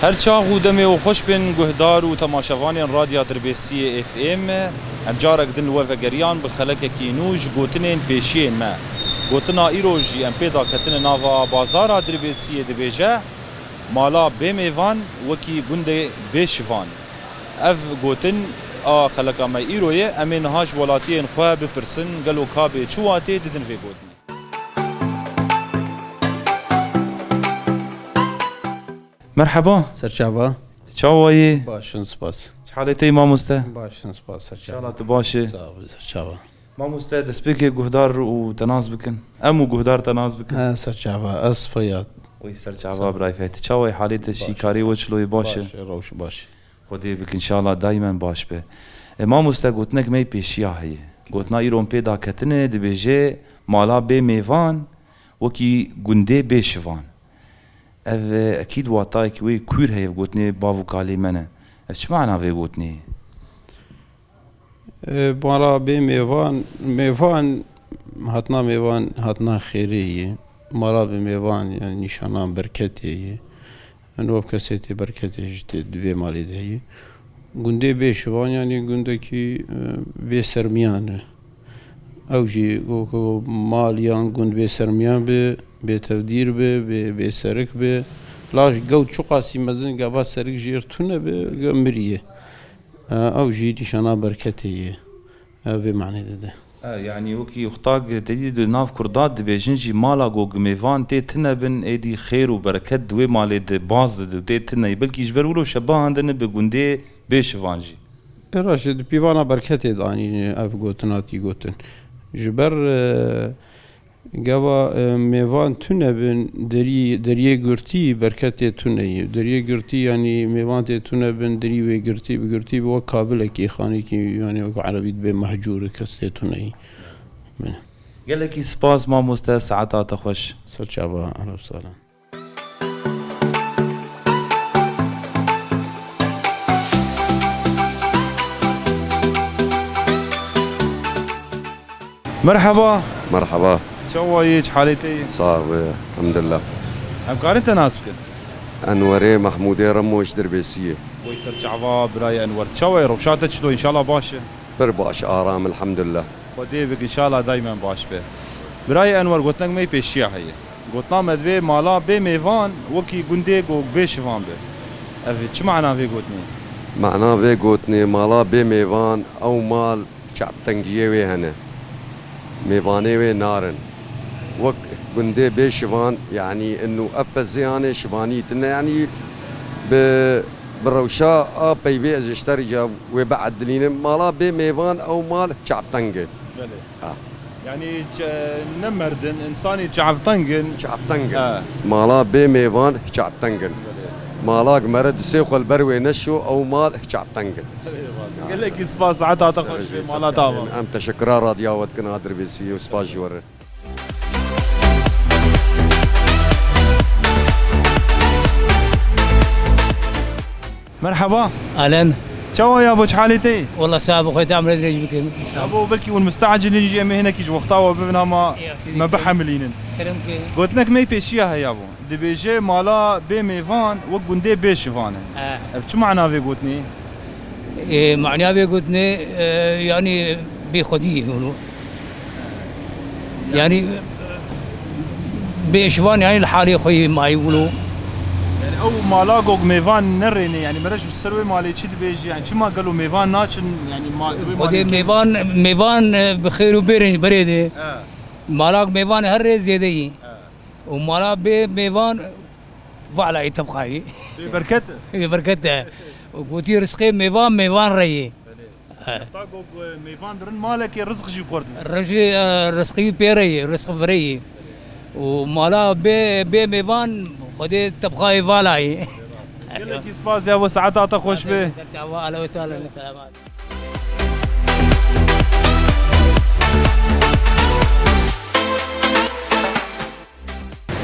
هر چاغ و دمه و خوش بین گهدار و تماشاوانین رادیو تربیسی اف ام ام جارک دن و وگریان بخلک کی نوج گوتنین پیشین ما گوتنا ایروجی ام پیدا کتن ناوا بازار تربیسی دبیجه مالا بمیوان وکی گنده بیشوان اف گوتن خلک ما ایروی امین هاش ولاتین خو بپرسن گلو کابه چواته ددن وی گوتن مرحبا سرچاوا چاوایی باشن سپاس حالتي ما مسته باشن سپاس سرچاوا ان شاء الله تباشي سرچاوا ما مسته دسبك جهدار وتناز بكن امو جهدار تناز بكن سرچاوا اصفيات وي سرچاوا براي فايت چاوي حالتي شي كاري وچلوي باشه روش باشه خدي بك ان شاء الله دائما باش به ما مسته قلتنك مي بيشيا هي قلتنا يروم بيدا كتنه دبيجي مالا بي ميفان وكي غندي بيشوان اكيد واتايك وي كور هي قلتني بافو كالي منه ايش معنى في قلتني مالا بي ميفان هاتنا خيريه مالا بي ميفان يعني نشانان بركتي انو بكسيتي بركتي جت دبي مالي دهي غندي بيشوان يعني غندكي بي سرميان اوجي ماليان غند بي سرميان بتودير بسرك لاش قوت شو قاسي مزن قابا سرك جيرتونه بمريه او جيتي شنا بركتي في معنى ده يعني وكي يختاق تديد ناف كرداد بيجنجي مالا غوغ ميفان تي تنبن ايدي خير وبركت دوي مالي دي باز دو تي تني بلكي جبر ولو شبا عندنا بغندي بيشفانجي راشد بيوانا بركتي داني اف غوتناتي غوتن جبر قبا ميوان تونه بن دريه گرتي بركته تونه دريه گرتي يعني ميوان تونه بن دريه گرتي بگرتي بو قابل كي خاني كي يعني عربي بمحجور كسته تونه قال لك سباس ما مستا ساعات خوش سرچاوا اهلا وسهلا مرحبا مرحبا شوايج حالتي صاحبي الحمد لله ام قارنت ناسبك انوري محمودي رموش دربيسيه ويسر شعبا براي انور شوي روشاتك شلو ان شاء الله باشه برباش ارام الحمد لله خدي بك ان شاء الله دائما باش به براي انور قلت لك ما يبيشيا هي قلتنا مدوي مالا بي ميفان وكي غندي جو بيشفان به اف شو معناه في قلتني معناه في قوتني مالا بي ميفان او مال شعب تنجيوي هنا ميفاني نارن وك غندي بيشفان يعني انه ابزيانه شبانيت انه يعني بروشاء بيبي از اشتري جاب وبعد دلين مالا بي ميفان او مال شعب تنجن يعني نمردن انساني شعب تنجن مالا بي ميفان شعب تنجن مالاق مرد سيخ البروي نشو او مال شعب تنجن قال لك سباس عطا تخرج مالا تمام ام تشكرا راديوات كنا دربيسي وسباس جور مرحبا اهلا شو يا ابو حالتي والله سابق خويا تعمل ادري بك ابو بلكي والمستعجل نجي هنا كيج وقتها ببنها ما بحملين قلت لك ما يبيشيها يا ابو دي بيجي مالا بي ميفان وقندي بيشفان شو معناه في قلتني معناه في قلتني يعني بخديه يقولوا يعني بيشفان يعني الحالي خوي ما يقولوا يعني او مالاغو ميفان نريني يعني مرج السروي مالي تشد بيجي يعني شو ما قالوا ميفان ناتشن يعني ما خدي ميفان بخير وبريده مالاغ ميفان هر زيدي ومالا ميفان فعلا تبقى بركته وقوتي رزقي ميفان ري تاقو ميفان درن مالك رزق جي قرد رزقي بيري رزق فري ومالا بي ميفان خدي تبقى فالاي قال لك سباس يا ابو ساعات خوش به اهلا وسهلا سلامات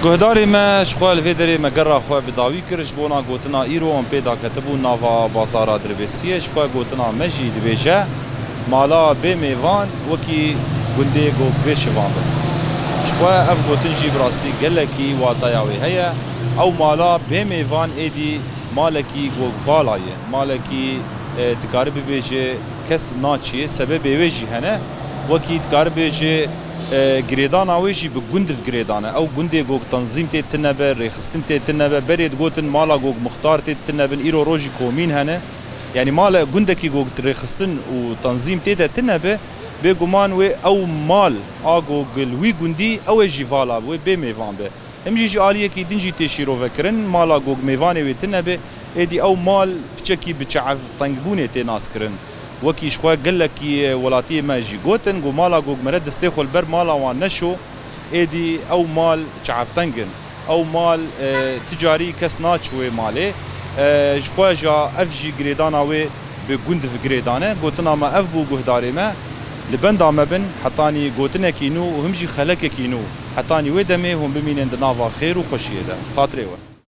گهداری ما شخوال فیدری ما گرا خواه بداوی کرش بونا گوتنا ایرو ام پیدا کتبو ناوا بازارا دربسیه شخواه گوتنا مجی دبیجه مالا بی میوان وکی گنده گو بیشوان بد شخواه اف گوتن جی براسی گلکی واتایاوی هیا او مالا بی میوان ایدی مالکی گوگوالایه مالکی تکار ببیجه کس ناچیه سبب ویجی هنه وکی تکار ببیجه گریدان آویجی به گند و گریدانه او گنده گوگ تنظیم تیت تنبه ریخستن تیت تنبه برید گوتن مالا گوگ مختار تیت تنبه ایرو روژی کومین هنه يعني مال گندکی گوگ ترخستن و تنظیم تیت تنبه به گمان و او مال آگوگ الوی گندی او جیوالا و به میوان به همجی جالیه کی دنجی تشیرو وکرن مالا گوگ میوانه و تنبه ادی او مال بچکی بچعف طنگبونه تناس کرن وکی شخوا گلکی ولاتی ما جی گوتن گو مالا گوگ مرد دستخل بر مالا وان نشو ادی او مال چعف طنگن او مال تجاری کس ناچوه ماله شخوا جا اف جی گریدانا و به گند و گریدانه گوتنا ما اف بو گهداری ما لبندا مبن حتاني قوتنا كينو وهم جي خلك كينو حتاني ودمي هم بمين عندنا خير وخشيه ده خاطري